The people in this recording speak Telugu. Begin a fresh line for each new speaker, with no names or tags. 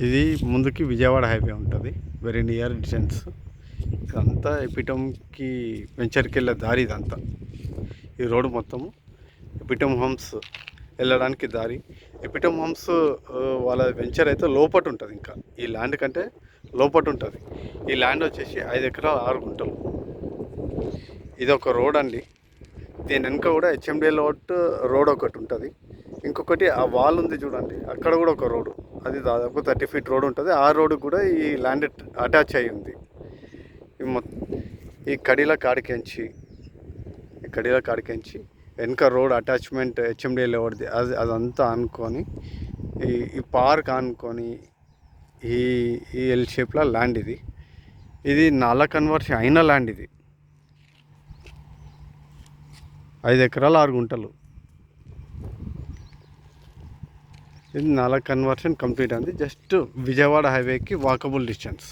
ఇది ముందుకి విజయవాడ హైవే ఉంటుంది, వెరీ నియర్ డిస్టెన్స్. ఇదంతా ఎపిటమ్కి వెంచర్కి వెళ్ళే దారి. ఇదంతా ఈ రోడ్డు మొత్తము ఎపిటమ్ హోమ్స్ వెళ్ళడానికి దారి. ఎపిటమ్ హోమ్స్ వాళ్ళ వెంచర్ అయితే లోపట ఉంటుంది, ఇంకా ఈ ల్యాండ్ కంటే లోపట ఉంటుంది. ఈ ల్యాండ్ వచ్చేసి 5 ఎకరాల 6 గుంటలు. ఇది ఒక రోడ్ అండి. దీని వెనుక కూడా హెచ్ఎండి రోడ్ ఒకటి ఉంటుంది. ఇంకొకటి ఆ వాల్ ఉంది చూడండి, అక్కడ కూడా ఒక రోడ్డు, అది దాదాపు 30 ఫీట్ రోడ్ ఉంటుంది. ఆ రోడ్డు కూడా ఈ ల్యాండ్ అటాచ్ అయి ఉంది. ఈ కడీల కాడికెంచి వెనక రోడ్ అటాచ్మెంట్ హెచ్ఎండి లేఅవుట్ది, అదంతా అనుకొని ఈ పార్క్ అనుకొని ఈ ఎల్ షేప్లో ల్యాండ్. ఇది నాలా కన్వర్షన్ అయిన ల్యాండ్. ఇది 5 ఎకరాల 6 గుంటలు. ఇది నాలా కన్వర్షన్ కంప్లీట్ అంది. జస్ట్ విజయవాడ హైవేకి వాకబుల్ డిస్టెన్స్.